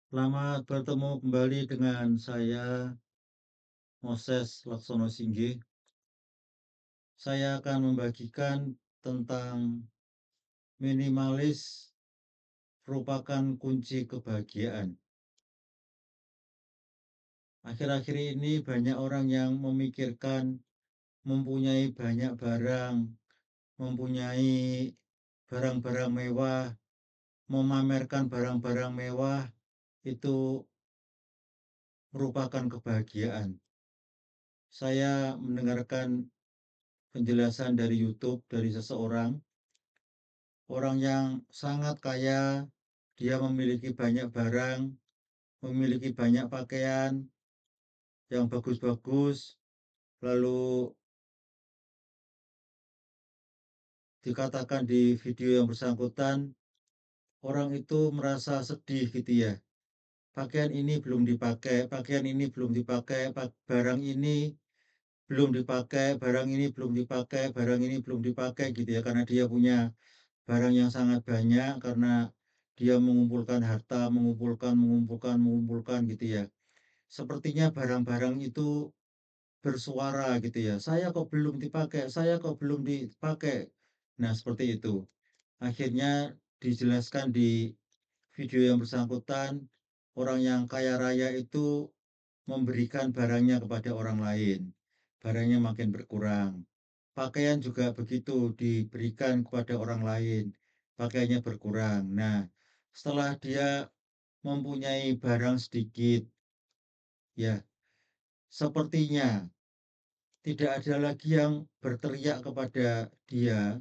Selamat bertemu kembali dengan saya, Moses Laksono Singgih. Saya akan membagikan tentang minimalis merupakan kunci kebahagiaan. Akhir-akhir ini banyak orang yang memikirkan mempunyai banyak barang, mempunyai barang-barang mewah, memamerkan barang-barang mewah itu merupakan kebahagiaan. Saya mendengarkan penjelasan dari YouTube dari seseorang, orang yang sangat kaya, dia memiliki banyak barang, memiliki banyak pakaian yang bagus-bagus, lalu dikatakan di video yang bersangkutan, orang itu merasa sedih gitu ya. Pakaian ini belum dipakai, pakaian ini belum dipakai, barang ini belum dipakai, barang ini belum dipakai, barang ini belum dipakai gitu ya, karena dia punya barang yang sangat banyak, karena dia mengumpulkan harta, mengumpulkan gitu ya. Sepertinya barang-barang itu bersuara gitu ya, "Saya kok belum dipakai, saya kok belum dipakai." Nah, seperti itu. Akhirnya dijelaskan di video yang bersangkutan, orang yang kaya raya itu memberikan barangnya kepada orang lain. Barangnya makin berkurang. Pakaian juga begitu, diberikan kepada orang lain. Pakaiannya berkurang. Nah, setelah dia mempunyai barang sedikit, ya, sepertinya tidak ada lagi yang berteriak kepada dia,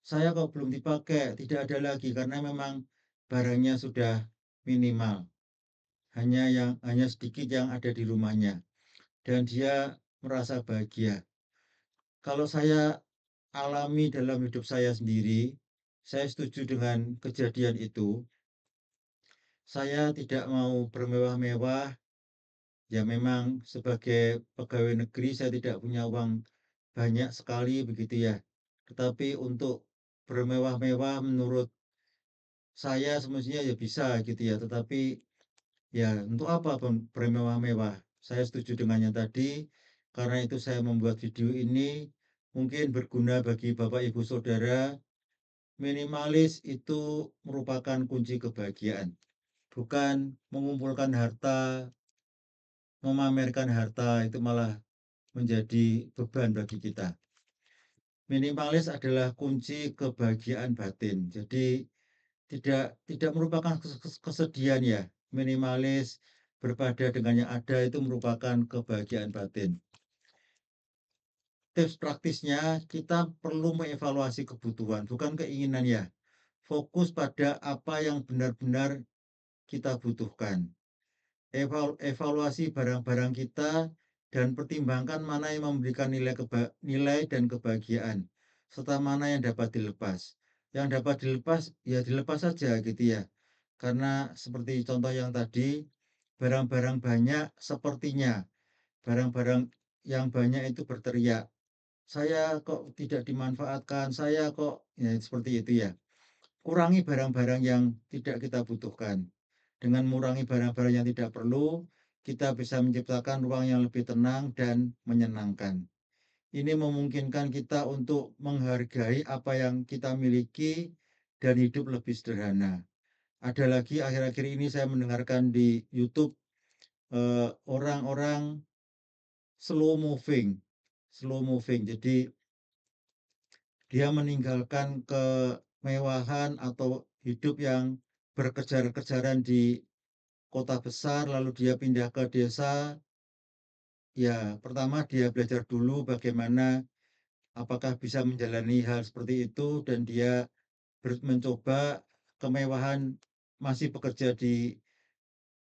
"Saya kok belum dipakai?" Tidak ada lagi karena memang barangnya sudah minimal, hanya sedikit yang ada di rumahnya dan dia merasa bahagia. Kalau saya alami dalam hidup saya sendiri, saya setuju dengan kejadian itu. Saya tidak mau bermewah-mewah, ya memang sebagai pegawai negeri saya tidak punya uang banyak sekali begitu ya. Tetapi untuk bermewah-mewah menurut saya semestinya ya bisa gitu ya, tetapi ya untuk apa bermewah-mewah? Saya setuju dengan yang tadi, karena itu saya membuat video ini mungkin berguna bagi Bapak Ibu Saudara. Minimalis itu merupakan kunci kebahagiaan, bukan mengumpulkan harta, memamerkan harta itu malah menjadi beban bagi kita. Minimalis adalah kunci kebahagiaan batin. Jadi tidak merupakan kesedihan ya. Minimalis berpada dengan yang ada itu merupakan kebahagiaan batin. Tips praktisnya kita perlu mengevaluasi kebutuhan, bukan keinginan ya. Fokus pada apa yang benar-benar kita butuhkan. Evaluasi barang-barang kita dan pertimbangkan mana yang memberikan nilai dan kebahagiaan, serta mana yang dapat dilepas. Yang dapat dilepas, ya dilepas saja gitu ya. Karena seperti contoh yang tadi, barang-barang banyak sepertinya, barang-barang yang banyak itu berteriak, "Saya kok tidak dimanfaatkan, saya kok," ya seperti itu ya. Kurangi barang-barang yang tidak kita butuhkan. Dengan mengurangi barang-barang yang tidak perlu, kita bisa menciptakan ruang yang lebih tenang dan menyenangkan. Ini memungkinkan kita untuk menghargai apa yang kita miliki dan hidup lebih sederhana. Ada lagi akhir-akhir ini saya mendengarkan di YouTube, orang-orang slow moving, slow moving. Jadi dia meninggalkan kemewahan atau hidup yang berkejar-kejaran di kota besar, lalu dia pindah ke desa. Ya, pertama dia belajar dulu bagaimana, apakah bisa menjalani hal seperti itu, dan dia mencoba kemewahan, masih bekerja di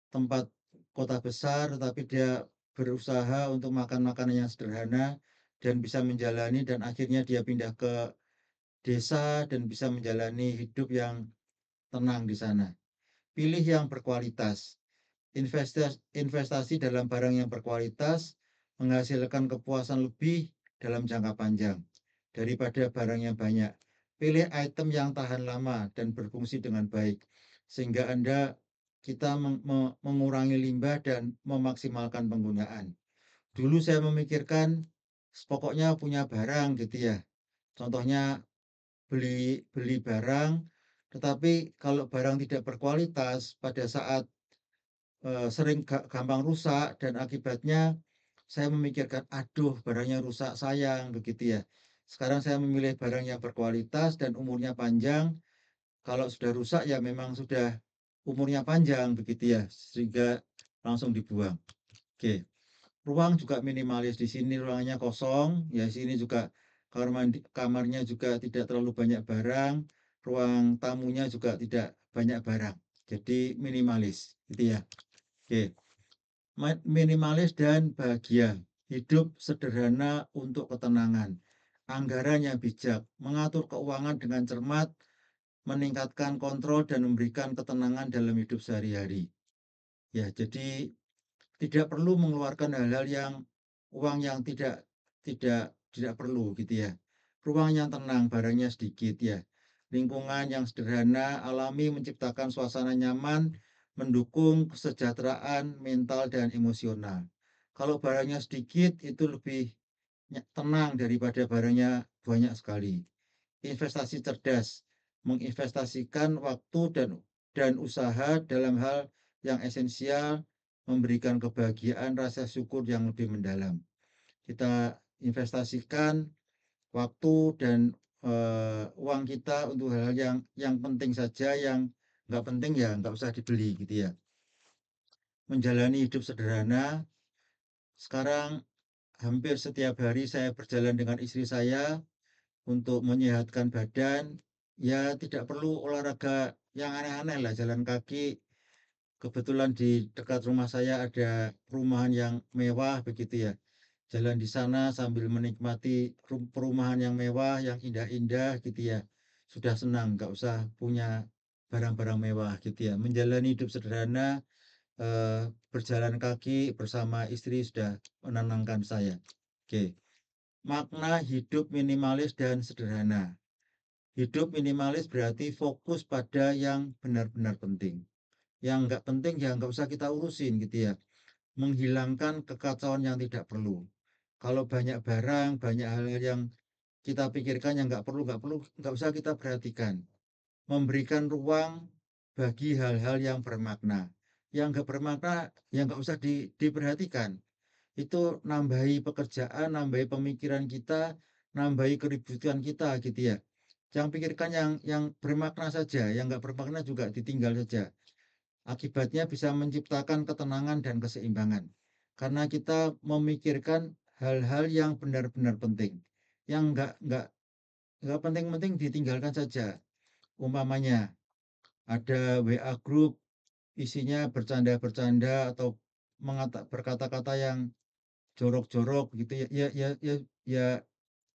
tempat kota besar, tetapi dia berusaha untuk makan makanan yang sederhana dan bisa menjalani, dan akhirnya dia pindah ke desa dan bisa menjalani hidup yang tenang di sana. Pilih yang berkualitas. Investasi dalam barang yang berkualitas menghasilkan kepuasan lebih dalam jangka panjang daripada barang yang banyak. Pilih item yang tahan lama dan berfungsi dengan baik, sehingga Anda kita mengurangi limbah dan memaksimalkan penggunaan. Dulu saya memikirkan pokoknya punya barang gitu ya. Contohnya beli beli barang, tetapi kalau barang tidak berkualitas pada saat, sering gampang rusak dan akibatnya saya memikirkan, "Aduh barangnya rusak sayang," begitu ya. Sekarang saya memilih barang yang berkualitas dan umurnya panjang, kalau sudah rusak ya memang sudah umurnya panjang begitu ya, sehingga langsung dibuang. Oke. Ruang juga minimalis, di sini ruangannya kosong, ya sini juga kamarnya juga tidak terlalu banyak barang, ruang tamunya juga tidak banyak barang. Jadi minimalis, gitu ya. Oke, minimalis dan bahagia. Hidup sederhana untuk ketenangan. Anggaran yang bijak, mengatur keuangan dengan cermat, meningkatkan kontrol dan memberikan ketenangan dalam hidup sehari-hari. Ya, jadi tidak perlu mengeluarkan hal-hal yang uang yang tidak perlu gitu ya. Ruang yang tenang, barangnya sedikit ya. Lingkungan yang sederhana, alami menciptakan suasana nyaman, mendukung kesejahteraan mental dan emosional. Kalau barangnya sedikit itu lebih tenang daripada barangnya banyak sekali. Investasi cerdas, menginvestasikan waktu dan usaha dalam hal yang esensial, memberikan kebahagiaan, rasa syukur yang lebih mendalam. Kita investasikan waktu dan uang kita untuk hal-hal yang penting saja, yang nggak penting ya nggak usah dibeli gitu ya. Menjalani hidup sederhana. Sekarang hampir setiap hari saya berjalan dengan istri saya untuk menyehatkan badan. Ya tidak perlu olahraga yang aneh-aneh lah, jalan kaki. Kebetulan di dekat rumah saya ada perumahan yang mewah begitu ya. Jalan di sana sambil menikmati perumahan yang mewah, yang indah-indah gitu ya. Sudah senang, nggak usah punya barang-barang mewah gitu ya. Menjalani hidup sederhana, berjalan kaki bersama istri sudah menenangkan saya. Oke, makna hidup minimalis dan sederhana. Hidup minimalis berarti fokus pada yang benar-benar penting. Yang nggak penting ya nggak usah kita urusin gitu ya. Menghilangkan kekacauan yang tidak perlu. Kalau banyak barang, banyak hal-hal yang kita pikirkan yang nggak perlu, nggak usah kita perhatikan. Memberikan ruang bagi hal-hal yang bermakna. Yang nggak bermakna, yang nggak usah diperhatikan. Itu nambahi pekerjaan, nambahi pemikiran kita, nambahi keributan kita gitu ya. Yang pikirkan yang bermakna saja, yang nggak bermakna juga ditinggal saja. Akibatnya bisa menciptakan ketenangan dan keseimbangan. Karena kita memikirkan hal-hal yang benar-benar penting. Yang nggak penting-penting ditinggalkan saja. Umpamanya ada WA group isinya bercanda-bercanda atau berkata-kata yang jorok-jorok gitu ya, ya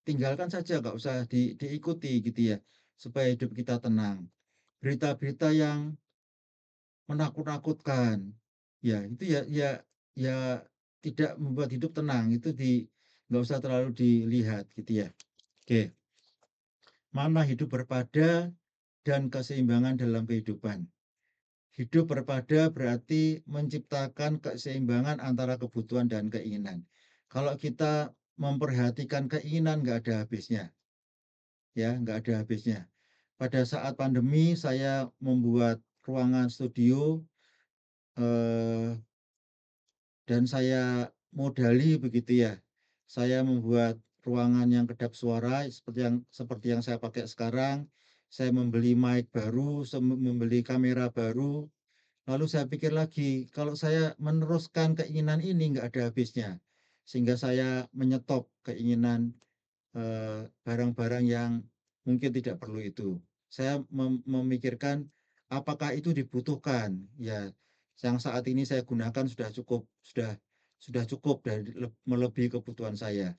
tinggalkan saja, nggak usah diikuti gitu ya, supaya hidup kita tenang. Berita-berita yang menakut-nakutkan, ya itu ya tidak membuat hidup tenang, itu nggak usah terlalu dilihat gitu ya. Oke, mana hidup berpada dan keseimbangan dalam kehidupan. Hidup berpada berarti menciptakan keseimbangan antara kebutuhan dan keinginan. Kalau kita memperhatikan keinginan nggak ada habisnya, ya nggak ada habisnya. Pada saat pandemi saya membuat ruangan studio, eh, dan saya modali begitu ya. Saya membuat ruangan yang kedap suara seperti yang saya pakai sekarang. Saya membeli mic baru, membeli kamera baru. Lalu saya pikir lagi, kalau saya meneruskan keinginan ini nggak ada habisnya. Sehingga saya menyetop keinginan barang-barang yang mungkin tidak perlu itu. Saya memikirkan apakah itu dibutuhkan. Ya, yang saat ini saya gunakan sudah cukup dan melebihi kebutuhan saya.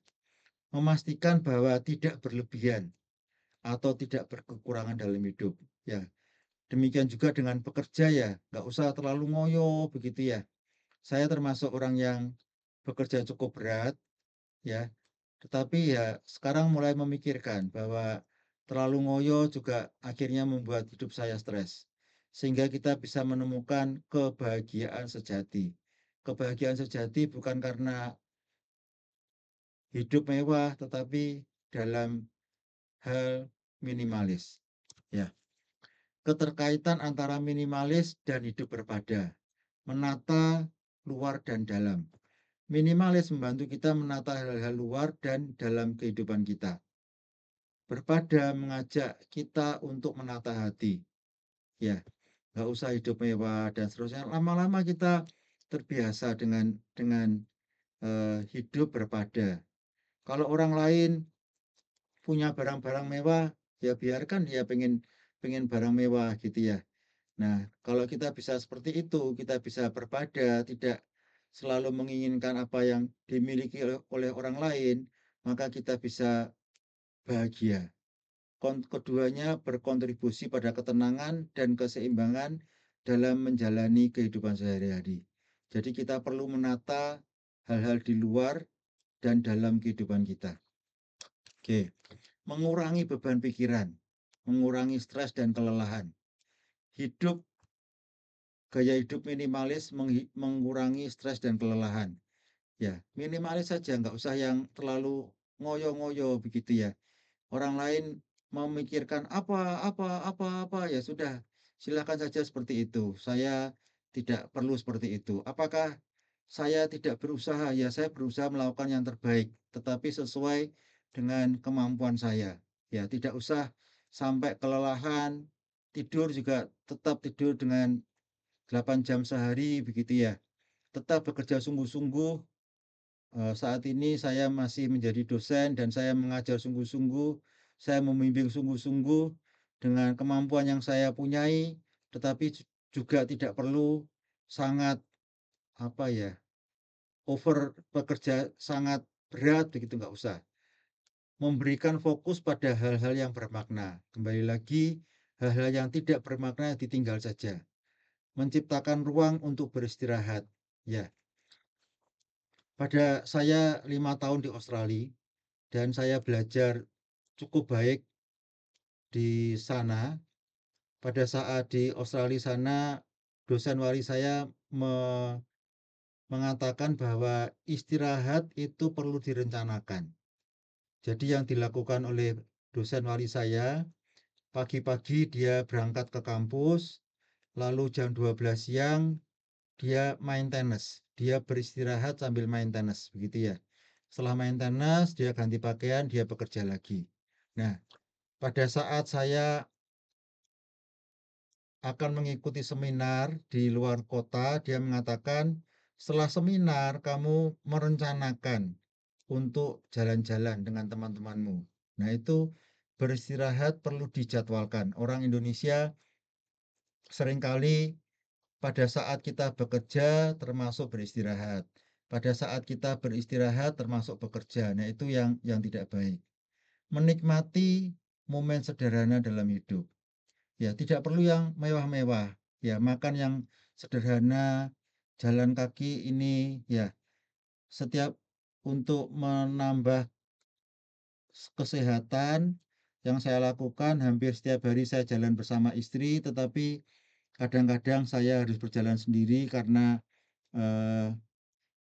Memastikan bahwa tidak berlebihan atau tidak berkekurangan dalam hidup. Ya, demikian juga dengan pekerja ya, nggak usah terlalu ngoyo begitu ya. Saya termasuk orang yang bekerja cukup berat ya, tetapi ya sekarang mulai memikirkan bahwa terlalu ngoyo juga akhirnya membuat hidup saya stres. sehingga kita bisa menemukan kebahagiaan sejati. Kebahagiaan sejati bukan karena hidup mewah, tetapi dalam hal minimalis. Ya, keterkaitan antara minimalis dan hidup berpada, menata luar dan dalam. Minimalis membantu kita menata hal-hal luar dan dalam kehidupan kita. Berpada mengajak kita untuk menata hati. Ya, nggak usah hidup mewah dan seterusnya. Lama-lama kita terbiasa dengan hidup berpada. Kalau orang lain punya barang-barang mewah, ya biarkan dia pengen pengen barang mewah gitu ya. Nah, kalau kita bisa seperti itu, kita bisa berpada, tidak selalu menginginkan apa yang dimiliki oleh orang lain, maka kita bisa bahagia. Keduanya berkontribusi pada ketenangan dan keseimbangan dalam menjalani kehidupan sehari-hari. Jadi kita perlu menata hal-hal di luar dan dalam kehidupan kita. Oke, mengurangi beban pikiran, mengurangi stres dan kelelahan. Hidup Gaya hidup minimalis mengurangi stres dan kelelahan. Ya, minimalis saja, nggak usah yang terlalu ngoyo-ngoyo begitu ya. Orang lain memikirkan apa, ya sudah, silakan saja seperti itu. Saya tidak perlu seperti itu. Apakah saya tidak berusaha? Ya, saya berusaha melakukan yang terbaik, tetapi sesuai dengan kemampuan saya. Ya, tidak usah sampai kelelahan. Tidur juga tetap tidur dengan 8 jam sehari begitu ya. Tetap bekerja sungguh-sungguh. Saat ini saya masih menjadi dosen dan saya mengajar sungguh-sungguh. Saya membimbing sungguh-sungguh dengan kemampuan yang saya punyai, tetapi juga tidak perlu sangat apa ya, over bekerja sangat berat begitu, nggak usah. Memberikan fokus pada hal-hal yang bermakna. Kembali lagi, hal-hal yang tidak bermakna ditinggal saja. Menciptakan ruang untuk beristirahat. Ya, pada saya 5 tahun di Australia dan saya belajar cukup baik di sana. Pada saat di Australia sana, dosen wali saya mengatakan bahwa istirahat itu perlu direncanakan. Jadi yang dilakukan oleh dosen wali saya, pagi-pagi dia berangkat ke kampus, lalu jam 12 siang dia main tenis. Dia beristirahat sambil main tenis, begitu ya. Setelah main tenis, dia ganti pakaian, dia bekerja lagi. Nah, pada saat saya akan mengikuti seminar di luar kota, dia mengatakan, setelah seminar kamu merencanakan untuk jalan-jalan dengan teman-temanmu. Nah, itu beristirahat perlu dijadwalkan. Orang Indonesia seringkali pada saat kita bekerja termasuk beristirahat. Pada saat kita beristirahat termasuk bekerja. Nah, itu yang tidak baik. Menikmati momen sederhana dalam hidup. Ya, tidak perlu yang mewah-mewah. Ya, makan yang sederhana, jalan kaki ini ya, setiap untuk menambah kesehatan yang saya lakukan hampir setiap hari saya jalan bersama istri, tetapi kadang-kadang saya harus berjalan sendiri karena eh,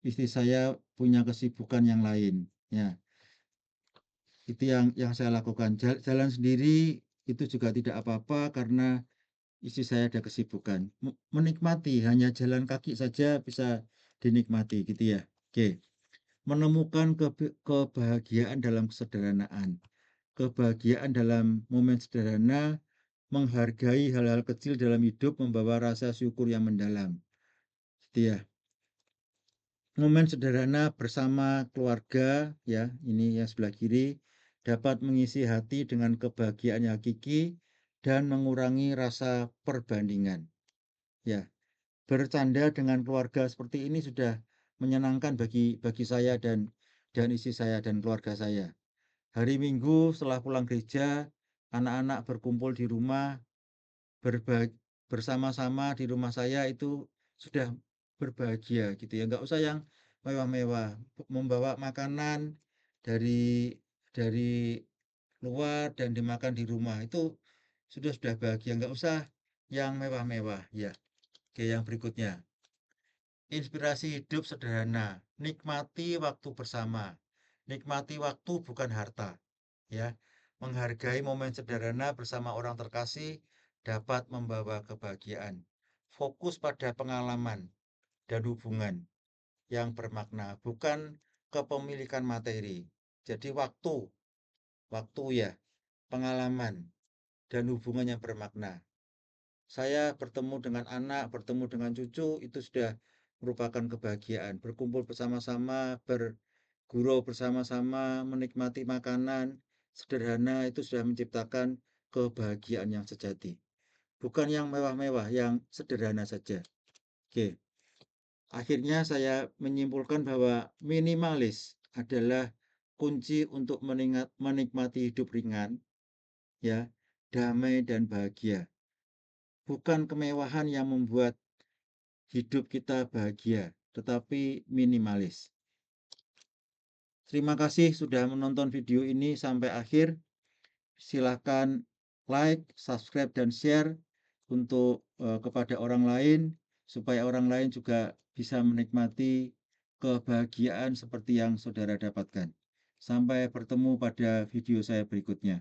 istri saya punya kesibukan yang lain. Ya, itu yang saya lakukan. Jalan sendiri itu juga tidak apa-apa karena istri saya ada kesibukan. Menikmati hanya jalan kaki saja bisa dinikmati gitu ya. Oke. Menemukan kebahagiaan dalam kesederhanaan. Kebahagiaan dalam momen sederhana, menghargai hal-hal kecil dalam hidup membawa rasa syukur yang mendalam. Gitu ya. Momen sederhana bersama keluarga ya, ini yang sebelah kiri dapat mengisi hati dengan kebahagiaan yang hakiki dan mengurangi rasa perbandingan. Ya, bercanda dengan keluarga seperti ini sudah menyenangkan bagi saya dan istri saya dan keluarga saya. Hari Minggu setelah pulang gereja, anak-anak berkumpul di rumah, bersama-sama di rumah saya itu sudah berbahagia gitu ya. Nggak usah yang mewah-mewah. Membawa makanan dari luar dan dimakan di rumah itu sudah bahagia. Nggak usah yang mewah-mewah, ya. Oke, yang berikutnya. Inspirasi hidup sederhana, nikmati waktu bersama. Nikmati waktu bukan harta, ya. Menghargai momen sederhana bersama orang terkasih dapat membawa kebahagiaan. Fokus pada pengalaman dan hubungan yang bermakna, bukan kepemilikan materi. Jadi waktu ya, pengalaman dan hubungan yang bermakna. Saya bertemu dengan anak, bertemu dengan cucu, itu sudah merupakan kebahagiaan. Berkumpul bersama-sama, bergurau bersama-sama, menikmati makanan sederhana, itu sudah menciptakan kebahagiaan yang sejati. Bukan yang mewah-mewah, yang sederhana saja. Oke, akhirnya saya menyimpulkan bahwa minimalis adalah kunci untuk menikmati hidup ringan, ya, damai dan bahagia. Bukan kemewahan yang membuat hidup kita bahagia, tetapi minimalis. Terima kasih sudah menonton video ini sampai akhir. Silakan like, subscribe, dan share untuk kepada orang lain, supaya orang lain juga bisa menikmati kebahagiaan seperti yang saudara dapatkan. Sampai bertemu pada video saya berikutnya.